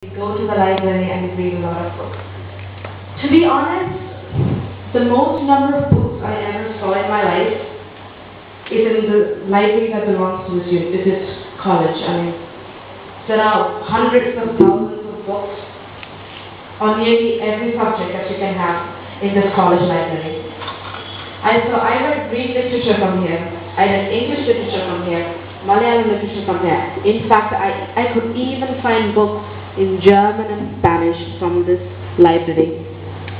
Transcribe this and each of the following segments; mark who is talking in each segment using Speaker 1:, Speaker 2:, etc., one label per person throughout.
Speaker 1: go to the library and read a lot of books. To be honest, the most number of books I ever saw in my life is in the library that belongs to this college. I mean, there are hundreds of thousands of books on nearly every subject that you can have in this college library. I read Greek literature from here, I read English literature from here, Malayalam literature from here. In fact, I could even find books in German and Spanish from this library.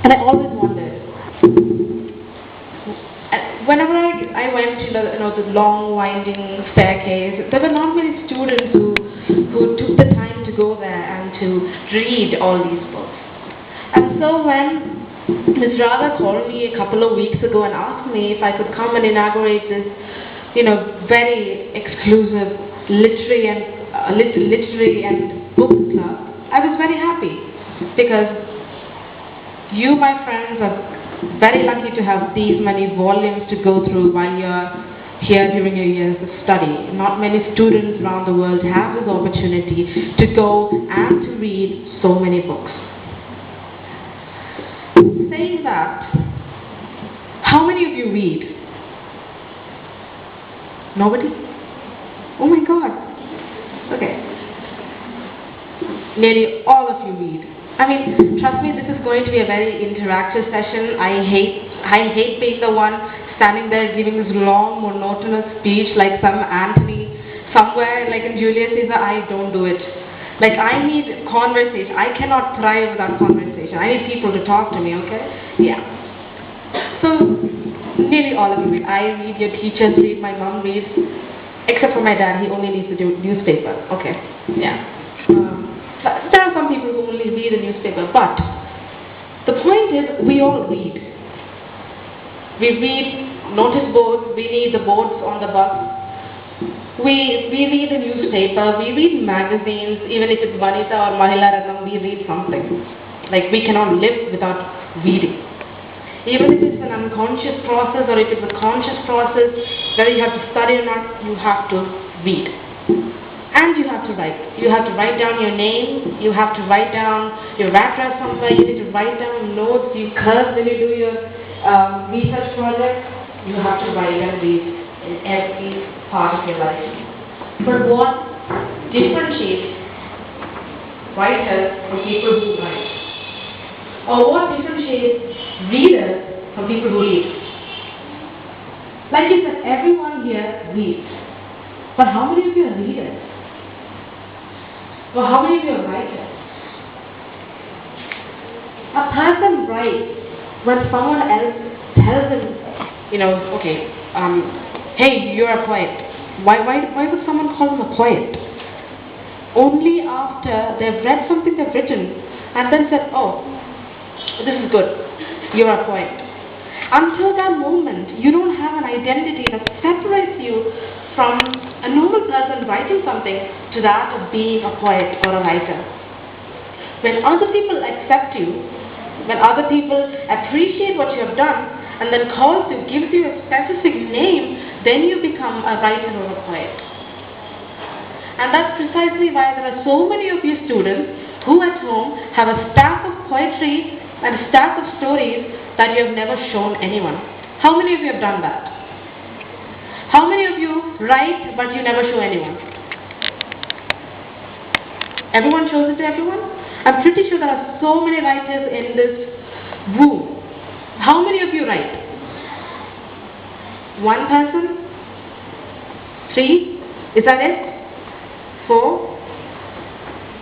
Speaker 1: And I always wondered, whenever I went to the long winding staircase, there were not many students who took the time to go there and to read all these books. And so when Ms. Radha called me a couple of weeks ago and asked me if I could come and inaugurate this, very exclusive literary and book club, I was very happy because you, my friends, are very lucky to have these many volumes to go through while you're here during your years of study. Not many students around the world have this opportunity to go and to read so many books. Saying that, how many of you read? Nobody? Oh my God. Okay. Nearly all of you read. I mean, trust me, this is going to be a very interactive session. I hate being the one standing there giving this long, monotonous speech like some Antony somewhere, like in Julius Caesar. I don't do it. Like, I need conversation. I cannot thrive without conversation. I need people to talk to me, okay? Yeah. So, nearly all of you read. I read, your teachers read, my mom reads. Except for my dad, he only reads the newspaper. Okay, yeah. There are some people who only read the newspaper, but the point is, we all read. We read notice boards, we read the boards on the bus. We read the newspaper, we read magazines, even if it's Vanita or Mahila Ratnam, we read something. Like, we cannot live without reading. Even if it's an unconscious process or if it's a conscious process, whether you have to study or not, you have to read. And you have to write. You have to write down your name, you have to write down your address somewhere, you need to write down notes, you curse when you do your research project, you have to write and read in every part of your life. But what differentiates writers from people who write? Or what differentiates readers from people who read? Like you said, everyone here reads. But how many of you are readers? Or how many of you are writers? A person writes when someone else tells him, okay, hey, you're a poet. Why would someone call him a poet? Only after they've read something they've written and then said, oh, this is good, you're a poet. Until that moment, you don't have an identity that separates you from a normal person writing something to that of being a poet or a writer. When other people accept you, when other people appreciate what you have done, and then calls you, gives you a specific name, then you become a writer or a poet. And that's precisely why there are so many of you students who at home have a stack of poetry and a stack of stories that you have never shown anyone. How many of you have done that? How many of you write but you never show anyone? Everyone shows it to everyone? I'm pretty sure there are so many writers in this room. How many of you write? One person? 3? Is that it? 4?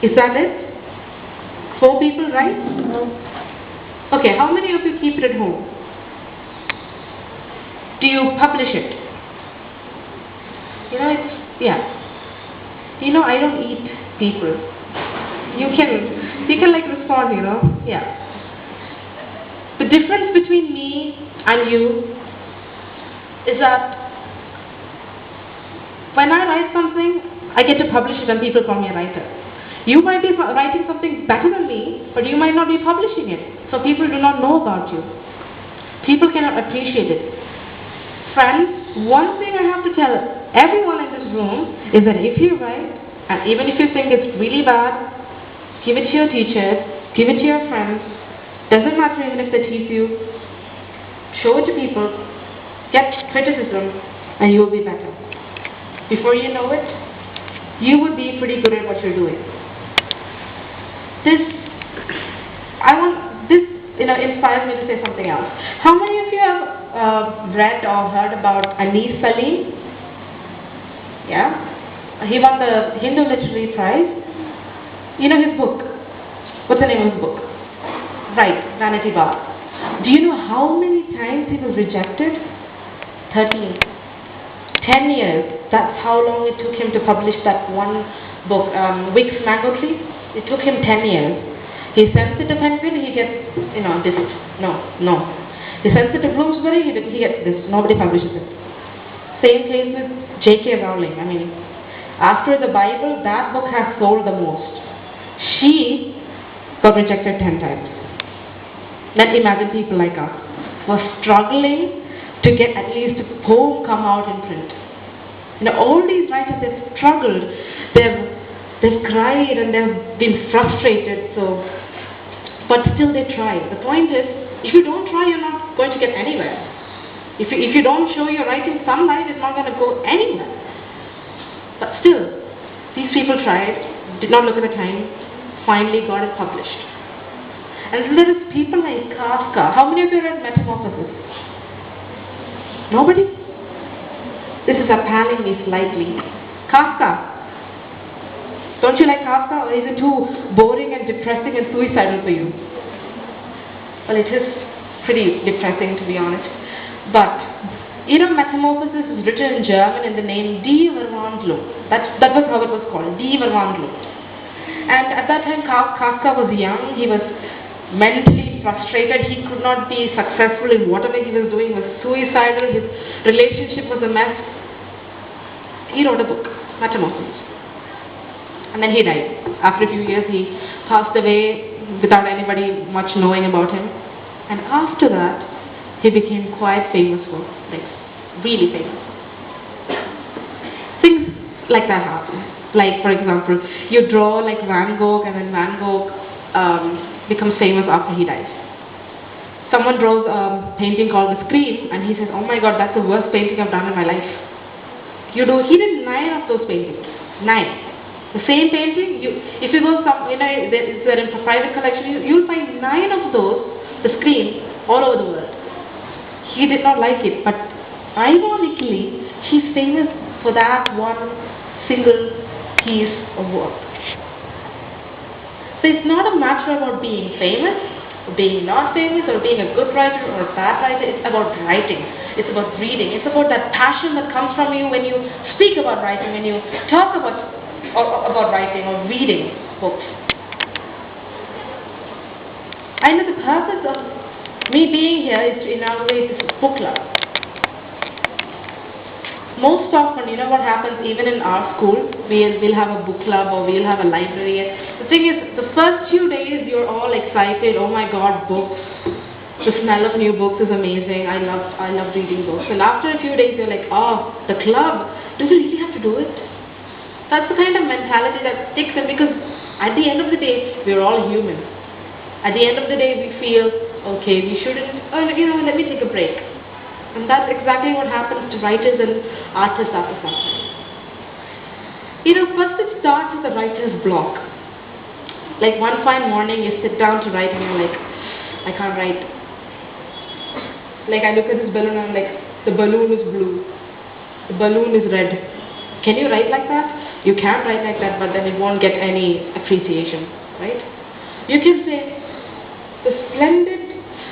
Speaker 1: Is that it? 4 people write? Okay, how many of you keep it at home? Do you publish it? I don't eat people. You can like respond, yeah. The difference between me and you is that when I write something, I get to publish it and people call me a writer. You might be writing something better than me, but you might not be publishing it. So people do not know about you. People cannot appreciate it. Friends, one thing I have to tell everyone in this room is that if you write, and even if you think it's really bad, Give it to your teachers, give it to your friends. Doesn't matter even if they tease you. Show it to people, get criticism, and you will be better. Before you know it, you would be pretty good at what you're doing. This inspires me to say something else. How many of you have read or heard about Anis Salim? Yeah? He won the Hindu Literary Prize. You know his book. What's the name of his book? Right, Vanity Bar. Do you know how many times he was rejected? 13. 10 years. That's how long it took him to publish that one book, Wick's Mango Tree. It took him 10 years. He sends it to Penguin, he gets, this. No. He sends it to Bloomsbury, he gets this. Nobody publishes it. Same case with J.K. Rowling. After the Bible, that book has sold the most. She got rejected 10 times. Then imagine people like us who are struggling to get at least a poem come out in print. All these writers, they've struggled, they've cried and they've been frustrated, but still they try. The point is, if you don't try, you're not going to get anywhere. If you don't show your writing sunlight, it's not going to go anywhere. But still, these people tried, did not look at the time, finally got it published. And there is people like Kafka. How many of you read Metamorphosis? Nobody? This is appalling me slightly. Kafka. Don't you like Kafka, or is it too boring and depressing and suicidal for you? Well, it is pretty depressing, to be honest. But, Metamorphosis is written in German in the name Die Verwandlung. That was how it was called, Die Verwandlung. And at that time, Kafka was young, he was mentally frustrated, he could not be successful in whatever he was doing, was suicidal, his relationship was a mess. He wrote a book, Metamorphosis. And then he died. After a few years, he passed away without anybody much knowing about him. And after that, he became quite famous for, really famous. Things like that happen. Like, for example, you draw like Van Gogh, and then Van Gogh becomes famous after he dies. Someone draws a painting called The Scream, and he says, oh my god, that's the worst painting I've done in my life. He did 9 of those paintings. 9. The same painting, if you go they're in a private collection, you'll find 9 of those, The Scream, all over the world. He did not like it, but ironically, he's famous for that one single piece of work. So it's not a matter about being famous, or being not famous, or being a good writer or a bad writer. It's about writing. It's about reading. It's about that passion that comes from you when you speak about writing, when you talk about writing or reading books. I know the purpose of me being here is to inaugurate this book club. Most often, what happens even in our school, we'll have a book club or we'll have a library. The thing is, the first few days you're all excited, oh my god, books. The smell of new books is amazing. I love reading books. And after a few days you're like, oh, the club, do we really have to do it? That's the kind of mentality that sticks in, because at the end of the day, we're all human. At the end of the day, we feel, okay, we shouldn't, let me take a break. And that's exactly what happens to writers and artists after some time. First it starts with a writer's block. Like one fine morning, you sit down to write and you're like, I can't write. Like I look at this balloon and I'm like, the balloon is blue. The balloon is red. Can you write like that? You can write like that, but then it won't get any appreciation, right? You can say, the splendid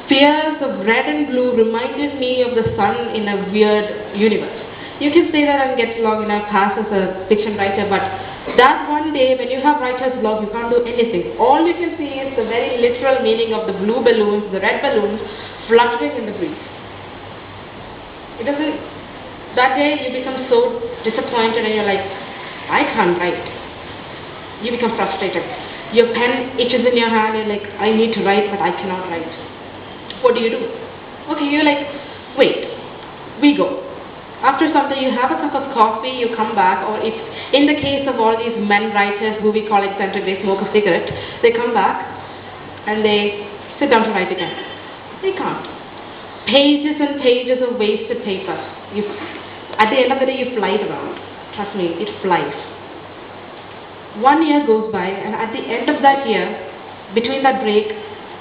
Speaker 1: spheres of red and blue reminded me of the sun in a weird universe. You can say that and get pass as a fiction writer, but that one day when you have writer's block, you can't do anything. All you can see is the very literal meaning of the blue balloons, the red balloons fluttering in the breeze. That day you become so disappointed and you're like, I can't write. You become frustrated. Your pen itches in your hand, you're like, I need to write, but I cannot write. What do? Okay, you're like, wait, we go. After some time, you have a cup of coffee, you come back, or if, in the case of all these men writers who we call eccentric, they smoke a cigarette, they come back and they sit down to write again. They can't. Pages and pages of wasted paper. At the end of the day, you fly it around. Trust me, it flies. 1 year goes by, and at the end of that year, between that break,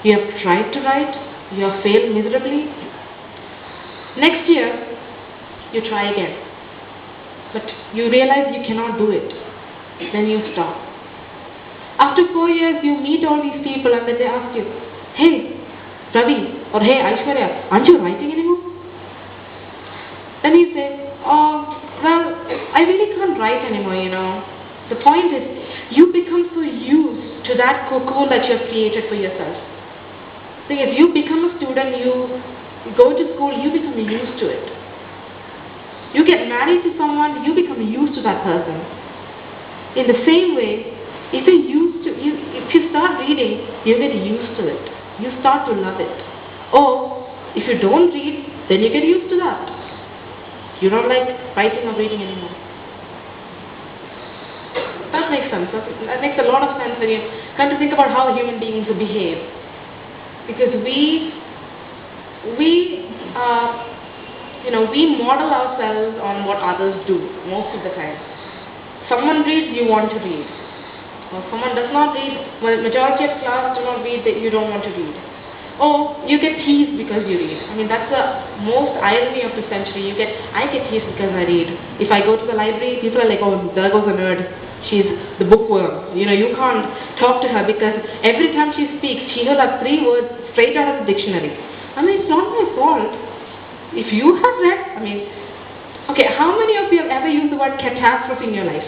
Speaker 1: you have tried to write, you have failed miserably. Next year, you try again. But you realize you cannot do it. Then you stop. After 4 years, you meet all these people and then they ask you, hey, Ravi, or hey, Aishwarya, aren't you writing anymore? Then you say, oh, well, I really can't write anymore, you know. The point is, you become so used to that cocoon that you have created for yourself. So if you become a student, you go to school, you become used to it. You get married to someone, you become used to that person. In the same way, if you start reading, you get used to it. You start to love it. Or, if you don't read, then you get used to that. You don't like writing or reading anymore. That makes sense. That makes a lot of sense when you come to think about how human beings behave. Because we model ourselves on what others do most of the time. Someone reads, you want to read. Or someone does not read, majority of class do not read, that you don't want to read. Or you get teased because you read. I mean, that's the most irony of the century. I get teased because I read. If I go to the library, people are like, oh, there goes a nerd. She's the bookworm. You can't talk to her because every time she speaks, she knows that 3 words straight out of the dictionary. I mean, it's not my fault. If you have read, okay, how many of you have ever used the word catastrophe in your life?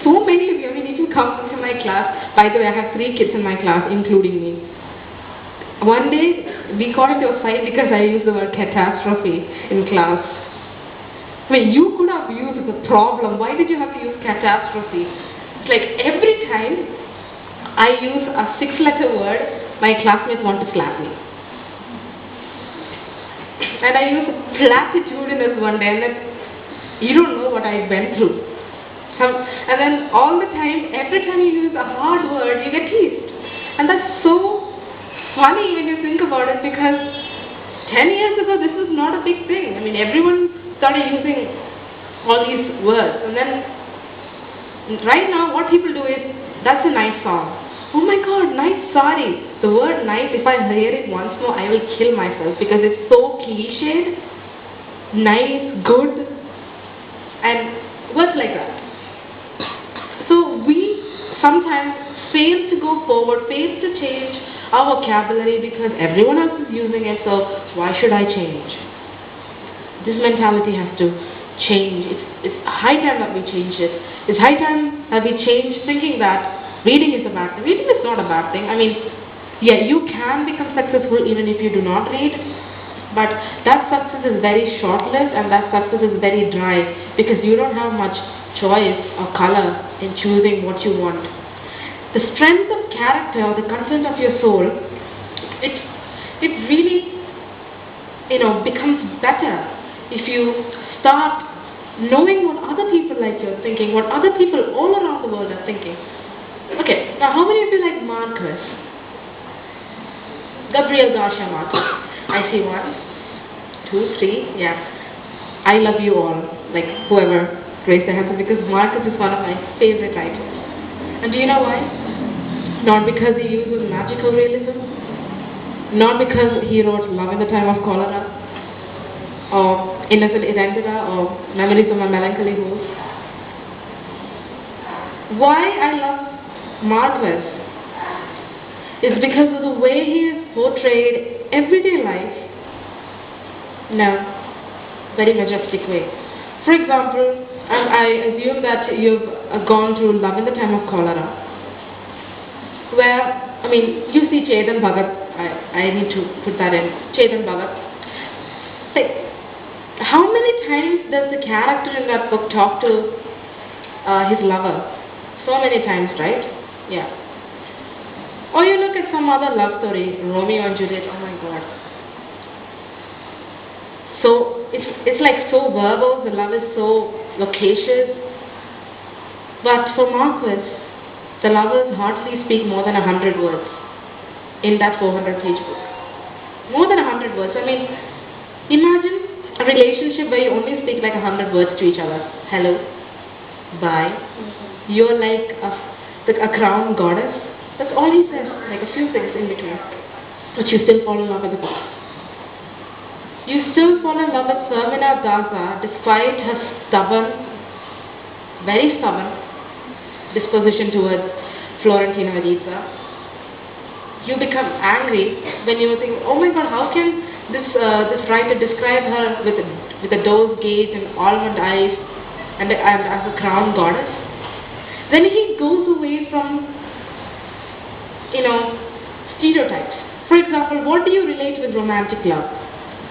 Speaker 1: So many of you. I mean, if you come to my class, by the way, I have 3 kids in my class, including me. One day, we got into a fight because I used the word catastrophe in class. I mean, you could have used the problem. Why did you have to use catastrophe? It's like every time I use a 6-letter word, my classmates want to slap me. And I use platitudinous one day, and then you don't know what I went through. And then all the time, every time you use a hard word, you get teased. And that's so funny when you think about it, because 10 years ago, this was not a big thing. I mean, everyone started using all these words. And then, right now, what people do is, that's a nice song. Oh my God, nice sari. The word nice, if I hear it once more, I will kill myself because it's so cliched. Nice, good, and words like that. So we sometimes fail to go forward, fail to change our vocabulary because everyone else is using it, so why should I change? This mentality has to change. It's high time that we change it. It's high time that we change thinking that reading is a bad thing. Reading is not a bad thing. I mean, yeah, you can become successful even if you do not read, but that success is very short-lived and that success is very dry because you don't have much choice or color in choosing what you want. The strength of character, or the content of your soul, it really becomes better if you start knowing what other people like you are thinking, what other people all around the world are thinking. Okay, now how many of you like Marcus? Gabriel Garcia Marquez. I see 1, 2, 3, yeah. I love you all, like whoever raised their hands, because Marcus is one of my favorite writers. And do you know why? Not because he uses magical realism, not because he wrote Love in the Time of Cholera, or Innocent Identita, or Memories of My Melancholy Horse. Why I love Marquez is because of the way he has portrayed everyday life in a very majestic way. For example, I assume that you've gone through Love in the Time of Cholera, where, you see Chetan Bhagat, I need to put that in, Chetan Bhagat. Like, how many times does the character in that book talk to his lover? So many times, right? Yeah. Or you look at some other love story, Romeo and Juliet, oh my God. So it's like so verbal, the love is so loquacious. But for Marquis, the lovers hardly speak more than 100 words in that 400-page book. More than 100 words. I mean, imagine a relationship where you only speak like 100 words to each other. Hello, bye. You're like a crown goddess. That's all he says, like a few things in between. But you still fall in love with the book. You still fall in love with Servina Daza despite her stubborn, very stubborn disposition towards Florentina Varizza. You become angry when you think, oh my God, how can this writer describe her with a doe's gait and almond eyes and as a crown goddess? Then he goes away from, stereotypes. For example, what do you relate with romantic love?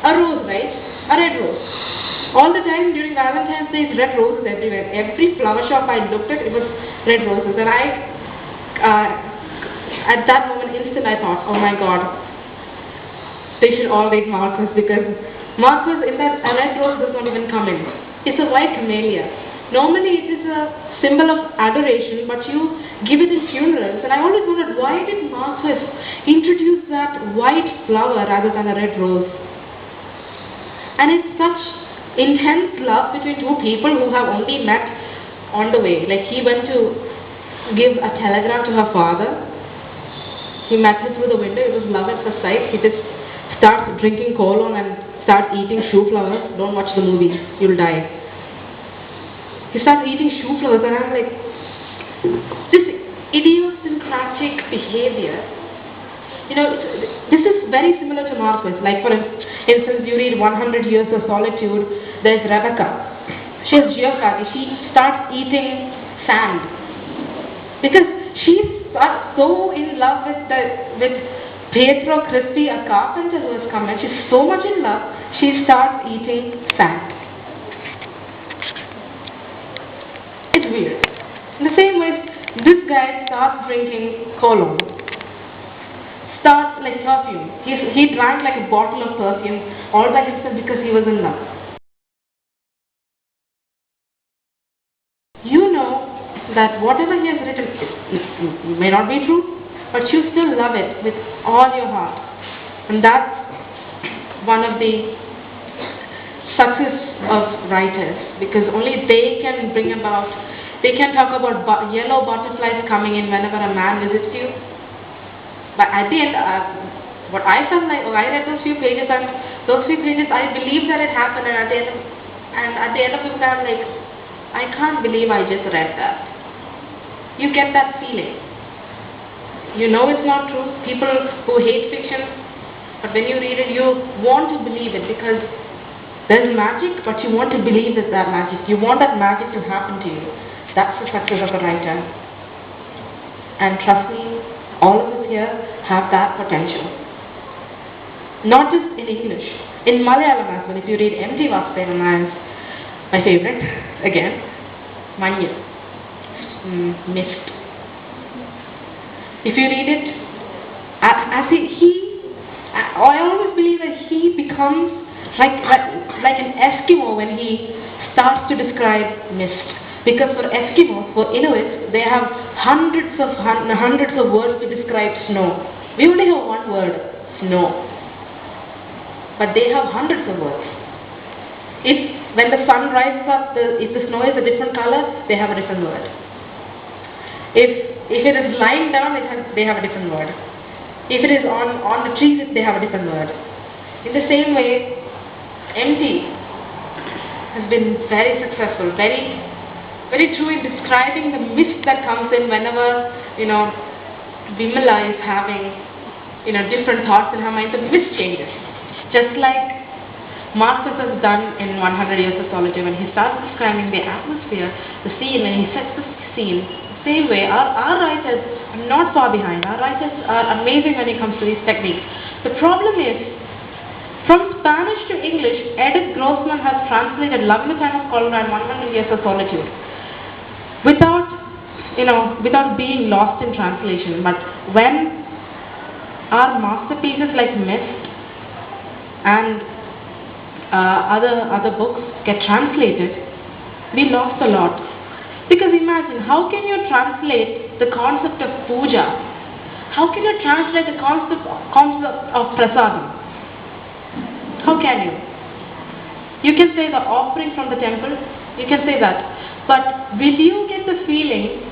Speaker 1: A rose, right? A red rose. All the time during Valentine's Day, red roses everywhere. Every flower shop I looked at, it was red roses. And at that moment, instant I thought, oh my God, they should all date Marquis, because Marquis in that a red rose does not even come in. It's a white camellia. Normally it is a symbol of adoration, but you give it in funerals. And I always wondered, why did Marquis introduce that white flower rather than a red rose? And it's such intense love between two people who have only met on the way. Like, he went to give a telegram to her father. He met her through the window. It was love at first sight. He just starts drinking cologne and starts eating shoe flowers. Don't watch the movie, you'll die. He starts eating shoe flowers, and I'm like, this idiosyncratic behavior. This is very similar to Marquis. Like, for instance, you read 100 Years of Solitude, there's Rebecca. She has geophagy. She starts eating sand because she's so in love with Pietro Cristi, a carpenter who has come in. She's so much in love, she starts eating sand. It's weird. In the same way, this guy starts drinking cologne. Starts like perfume. He drank like a bottle of perfume all by himself because he was in love. You know that whatever he has written may not be true, but you still love it with all your heart. And that's one of the success of writers, because only they can talk about yellow butterflies coming in whenever a man visits you. But at the end, what I felt like, I read those few pages, I believed that it happened, and at the end of the book, I'm like, I can't believe I just read that. You get that feeling. You know it's not true. People who hate fiction, but when you read it, you want to believe it because there's magic, but you want to believe that magic. You want that magic to happen to you. That's the success of a writer. And trust me, all of us here have that potential. Not just in English. In Malayalam as well, if you read M.T. Vasudevan, my favorite, again, Manya, Mist. If you read it, I always believe that he becomes like an Eskimo when he starts to describe mist. Because for Eskimos, for Inuits, they have hundreds of words to describe snow. We only have one word, snow. But they have hundreds of words. When the sun rises up, if the snow is a different color, they have a different word. If it is lying down, they have a different word. If it is on the trees, they have a different word. In the same way, MT has been very successful, very, very true in describing the mist that comes in whenever, Vimala is having, different thoughts in her mind. The mist changes. Just like Marquis has done in 100 Years of Solitude, when he starts describing the atmosphere, the scene, when he sets the scene. Same way, our writers are not far behind. Our writers are amazing when it comes to these techniques. The problem is, from Spanish to English, Edith Grossman has translated Love in the Time of Cholera and 100 Years of Solitude without being lost in translation. But when our masterpieces like Mist and other books get translated, we lost a lot. Because imagine, how can you translate the concept of puja? How can you translate the concept of prasadam? How can you? You can say the offering from the temple, you can say that. But will you get the feeling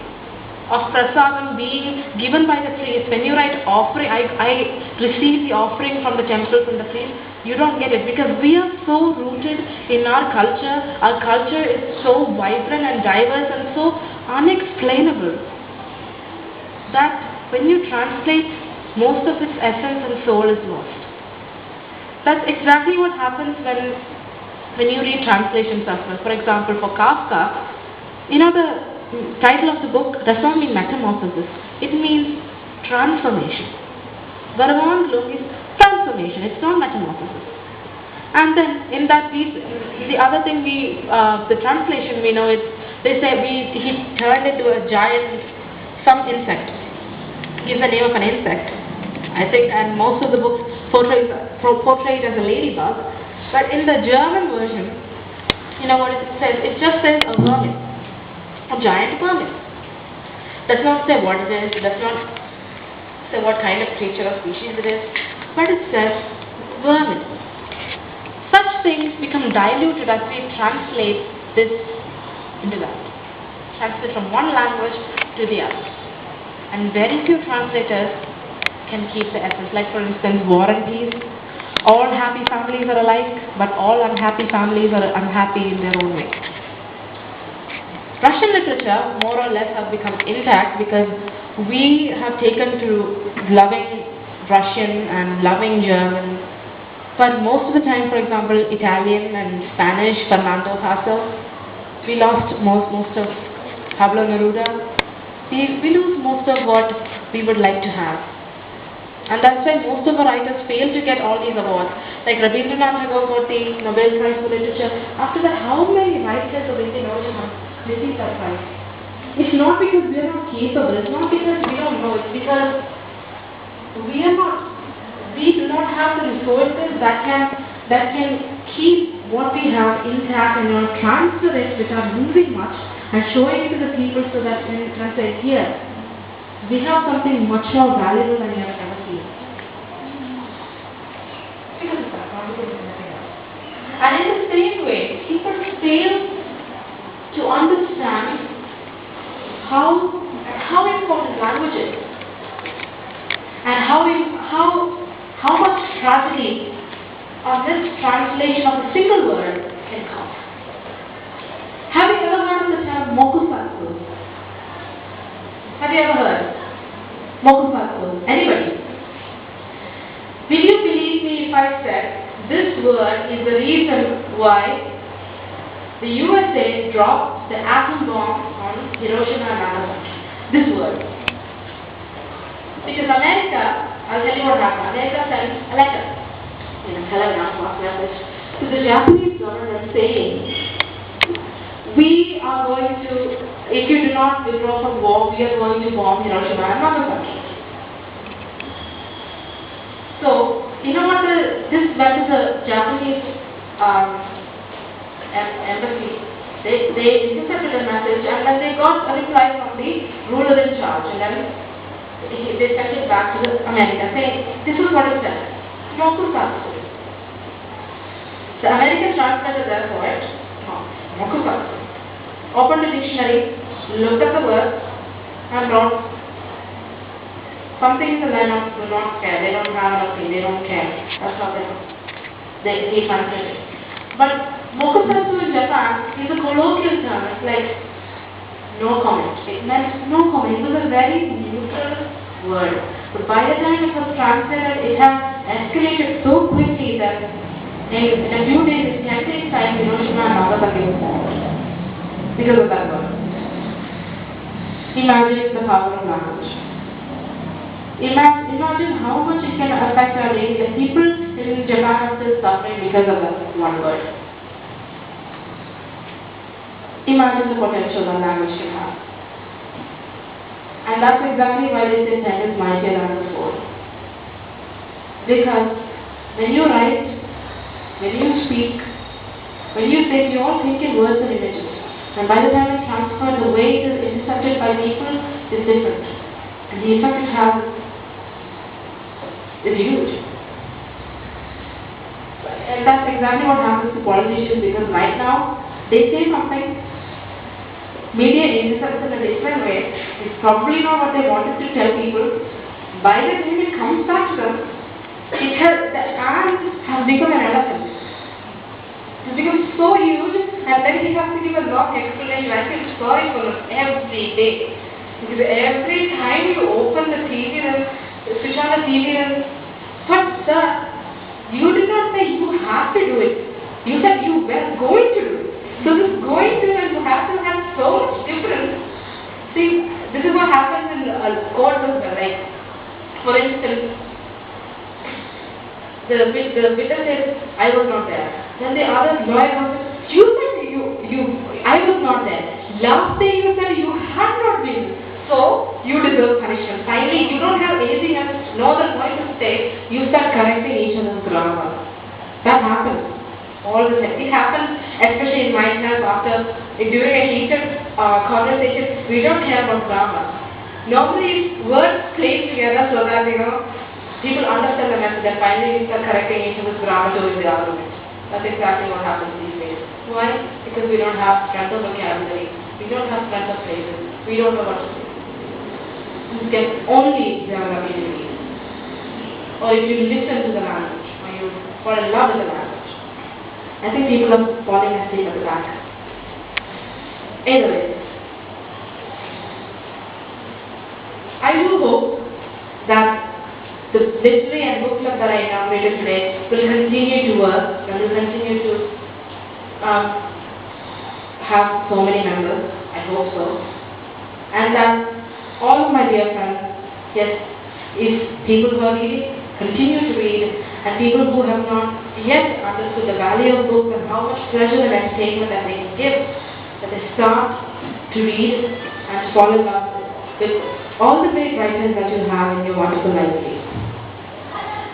Speaker 1: of prasadam being given by the priest? When you write offering, I receive the offering from the temple, from the priest, you don't get it, because we are so rooted in our culture. Our culture is so vibrant and diverse and so unexplainable that when you translate, most of its essence and soul is lost. That's exactly what happens when you read translations as well. For example, for Kafka, the title of the book does not mean metamorphosis. It means transformation. Verwandlung is transformation. It's not metamorphosis. And then in that piece, the other thing the translation we know is, they say he turned into a giant, some insect. Gives the name of an insect, I think, and most of the books portray it as a ladybug. But in the German version, what it says? It just says a vermin, a giant vermin. Does not say what it is. It does not say what kind of creature or species it is. But it says vermin. Such things become diluted as we translate this into that. Translate from one language to the other. And very few translators can keep the essence. Like for instance, War and Peace. All happy families are alike, but all unhappy families are unhappy in their own way. Russian literature more or less has become intact because we have taken to loving Russian and loving German. But most of the time, for example, Italian and Spanish, Fernando Paso, we lost most of Pablo Neruda. We lose most of what we would like to have. And that's why most of our writers fail to get all these awards. Like Rabindranath Tagore got the Nobel Prize for Literature. After that, how many writers of Indian origin have received that prize? It's not because we are not capable, it's not because we don't know, it's because we do not have the resources that can keep what we have intact and transfer it without losing much and showing it to the people so that when you can say, here, we have something much more valuable than you have ever seen. Because of that, not because of anything else. And in the same way, people fail to understand how important language is and how much tragedy of this translation of a single word can cause. Have you ever heard of the term mokusatsu? Have you ever heard? Mokusatsu. Anybody? Will you believe me if I said this word is the reason why the USA dropped the atom bomb on Hiroshima and Nagasaki? This word. Because America, I'll tell you what happened. America sent a letter in a telegram message to the Japanese government saying, we are going to, if you do not withdraw from war, we are going to bomb Hiroshima and Nagasaki. So, this went to the Japanese embassy. They intercepted a message and then they got a reply from the ruler in charge. And then they sent it back to America saying, this is what it says. Mokusatsu. The American translator therefore it, Mokusatsu. Opened the dictionary, looked at the word, and wrote, some things the men do not care, they don't have anything, they don't care. That's how he translated it. But Mokusatsu in Japan is a colloquial term, it's like no comment. It meant no comment. It was a very neutral word. But by the time it was translated, it had escalated so quickly that in a few days, in 10 days' time, Hiroshima and Nagasaki was bombed. Because of that word. Imagine the power of language. Imagine how much it can affect our daily life. People in Japan are still suffering because of that one word. Imagine the potential that language can have. And that's exactly why they say 10 is mightier than the sword. Because when you write, when you speak, When you say, we all think in words and images. And by the time it's transferred, the way it is intercepted by people is different. And the effect it has is huge. And that's exactly what happens to politicians, because right now, they say something, media intercepts in a different way. It's probably not what they wanted to tell people. By the time it comes back to them, the ant has become an elephant. It's become so huge, and then he has to give a long explanation. I feel sorry for him every day. Because every time you open the TV, switch on the TV, but sir, you did not say you have to do it. You said you were going to do it. So this going to and you have to have so much difference. See, this is what happens in court as well. Like, for instance, the witness says, I was not there. Then the other lawyer comes, you said I was not there. Last day you said you had not been. So, you deserve punishment. Finally, you don't have anything else, no other point to say, you start correcting each other's grammar. That happens all the time. It happens, especially in my class, during a heated conversation, we don't care about grammar. Normally, words play together so that, people understand the message, and finally we start correcting each other's grammar towards the argument. That's exactly what happens these days. Why? Because we don't have strength of vocabulary. We don't have strength of phrases. We don't know what to say. You can only develop easily. Or if you listen to the language, or you fall in love with the language. I think people are falling asleep at the back. Anyway, I do hope that the literary and book club that I inaugurated today will continue to work and will continue to have so many members. I hope so. And that all of my dear friends, yes, if people who are reading, continue to read, and people who have not yet understood the value of books and how much pleasure and entertainment that they give, that they start to read and fall in love with all the great writers that you have in your wonderful library.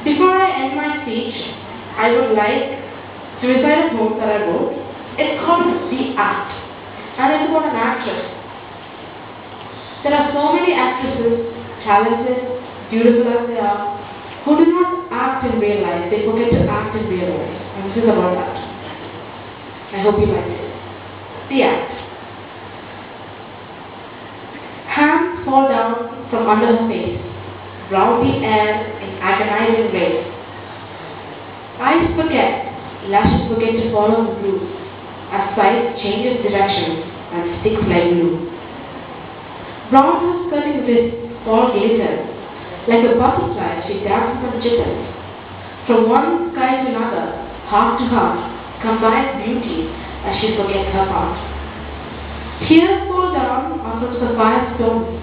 Speaker 1: Before I end my speech, I would like to recite a poem that I wrote. It's called The Act, and it's about an actress. There are so many actresses, talented, beautiful as they are, who do not act in real life. They forget to act in real life. And this is about that. I hope you like it. The Act. Hands fall down from under her face, round the air in agonizing race. Eyes forget, lashes forget to follow the blue, as sight changes direction and sticks like glue. Round her skirting wrists fall glitter, like a butterfly she dances and jitters. From one sky to another, heart to heart, combines beauty as she forgets her part. Tears fall down on some sapphire stones,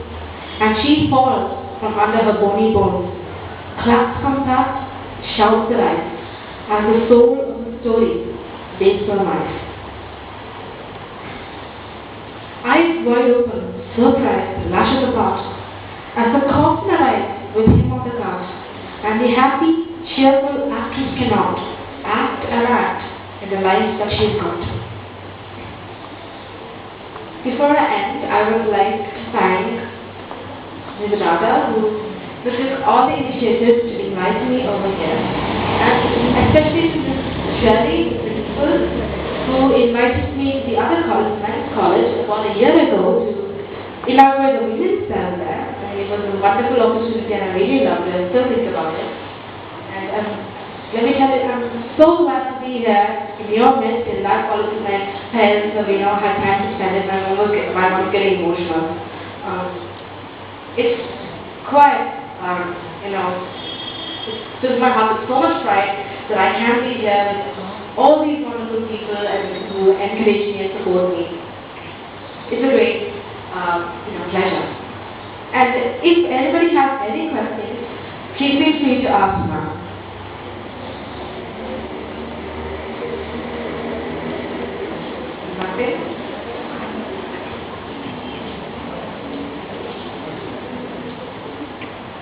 Speaker 1: and she falls from under her bony bones. Claps comes out, shouts arise, as the soul of the story bakes her life. Eyes wide open, surprised, lashes apart, as the coffin arrives with him on the cart, and the happy, cheerful actress cannot act and act in the life that she's got. Before I end, I would like to thank Ms. Radha, who took all the initiatives to invite me over here, and especially to Ms. Shirley, the principal, who invited me to the other college, Men's College, about a year ago to inaugurate the women's cell there. And it was a wonderful opportunity, and I really loved it. I still think about it. And let me tell you, I'm so glad to be here in your midst, in that college with my parents, so we had time to spend it. My mom was getting emotional. It's quite, it fills my heart with so much pride that I can be here with all these wonderful people and who encourage me and support me. It's a great, pleasure. And if anybody has any questions, please feel free to ask now. Okay?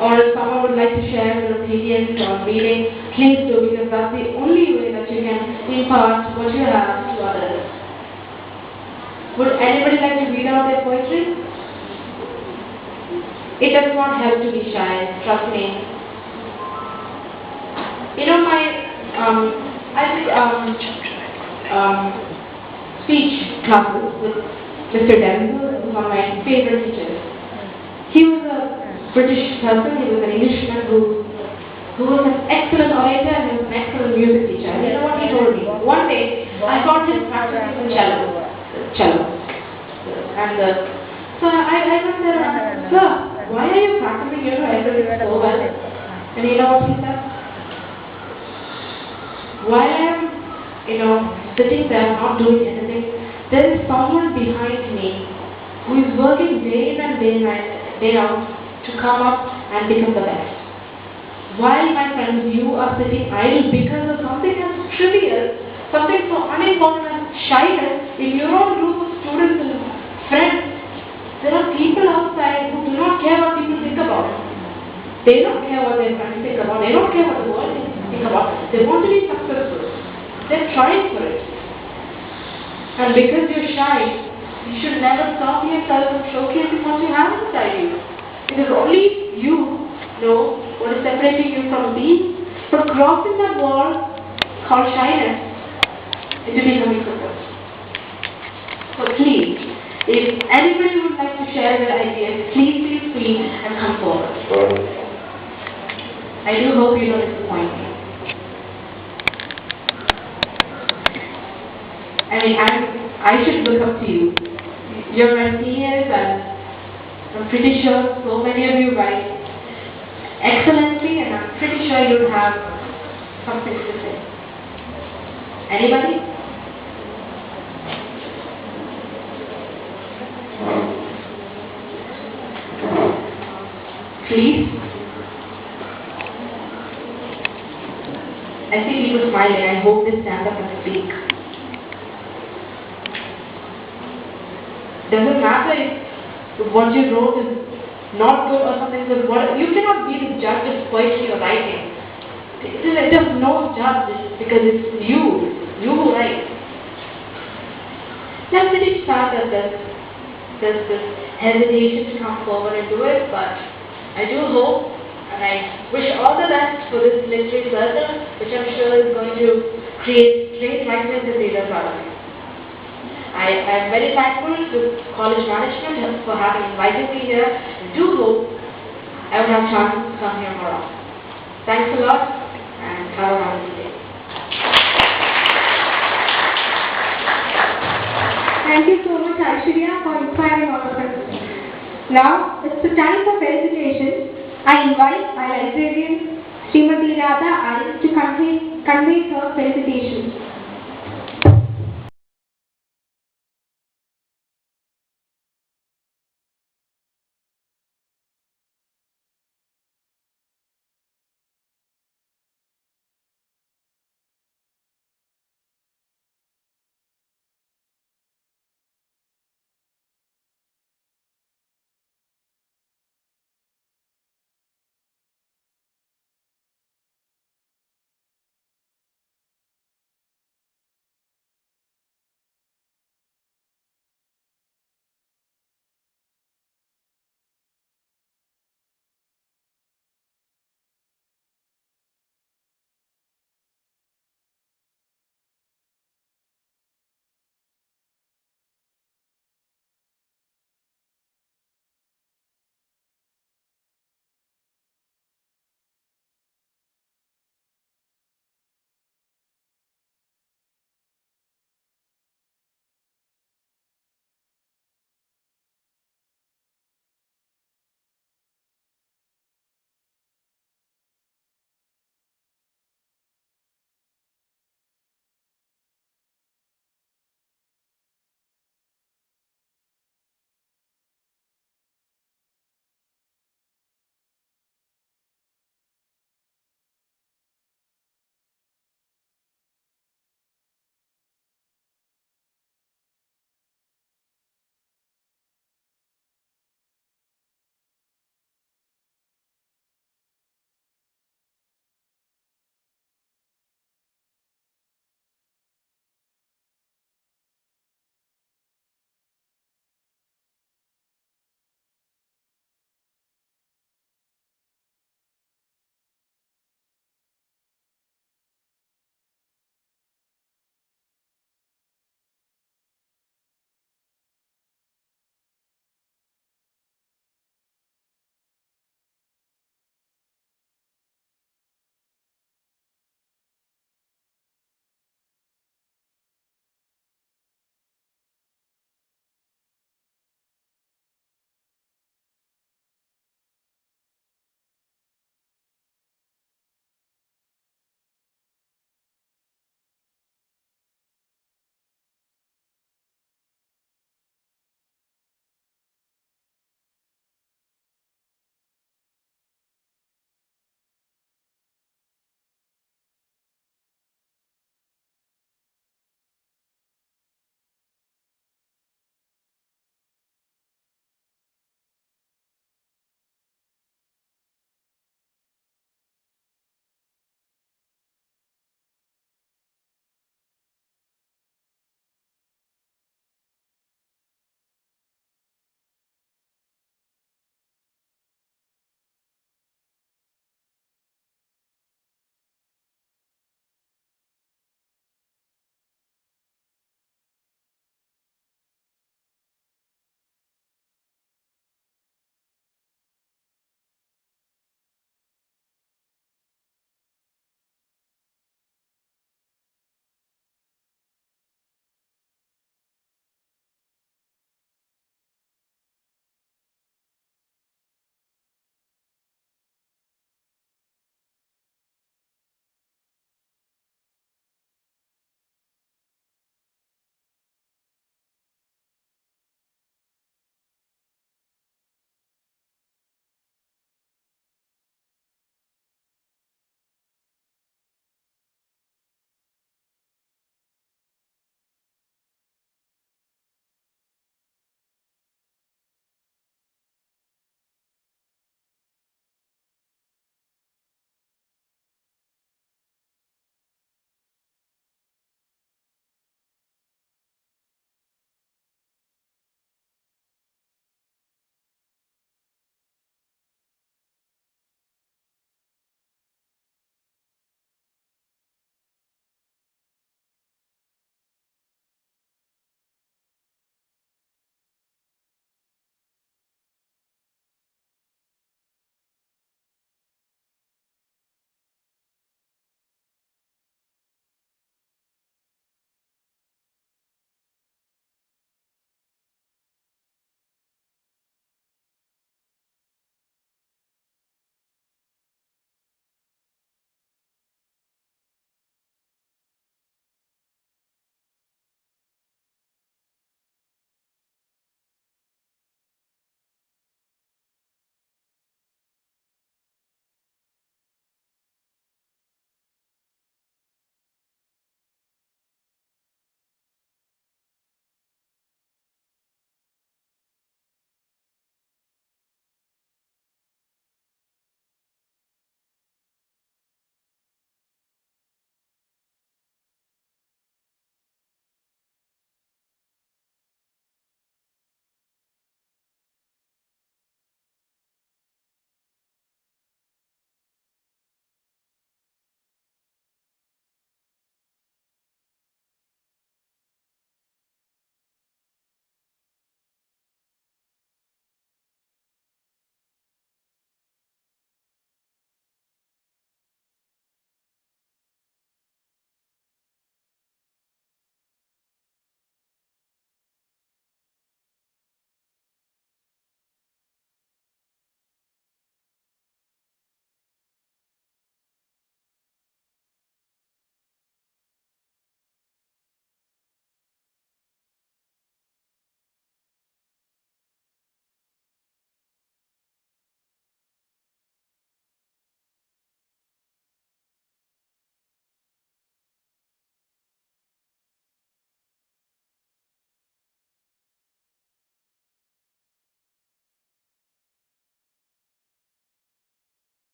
Speaker 1: or if someone would like to share their opinion or reading, please do, because that's the only way that you can impart what you have to others. Would anybody like to read out their poetry? It does not help to be shy, trust me. You know, speech classes with Mr. Denzel, who was one of my favorite teachers. He was a British person, he was an Englishman who was an excellent orator and he was an excellent music teacher. And you know what he told me? One day, I got him practicing cello. And so I went there and I said, "Sir, why are you practicing everything so well?" And you know what he said? While I am, sitting there not doing anything, there is someone behind me who is working day in and day out to come up and become the best. While my friends, you are sitting idle because of something as trivial, something so unimportant as shyness in your own group of students and friends, there are people outside who do not care what people think about. They don't care what their friends think about. They don't care what the world think about. They want to be successful. They're trying for it. And because you're shy, you should never stop yourself from showcasing what you have inside you. Because only you know what is separating you from crossing that wall called shyness into becoming successful. So please, if anybody would like to share their ideas, please feel free and come forward. I do hope you don't disappoint me. I should look up to you. You're my seniors and I'm pretty sure so many of you write excellently and I'm pretty sure you'll have something to say. Anybody? Please? I see people smiling. I hope they stand up and speak. Doesn't matter if what you wrote is not good or something good. You cannot be the judge of poetry or writing. There's no judge because it's you who write. Now pretty sad that there's this hesitation to come forward and do it, but I do hope and I wish all the best for this literary circle, which I'm sure is going to create great writers and readers out of you. I am very thankful to college management for having invited me here. I do hope I will have a chance to come here more often. Thanks a lot and have a wonderful day.
Speaker 2: Thank you so much, Aishwarya, for inspiring all of us. Now, it's the time for felicitation. I invite our librarian, Srimati Radha I, to convey her felicitation.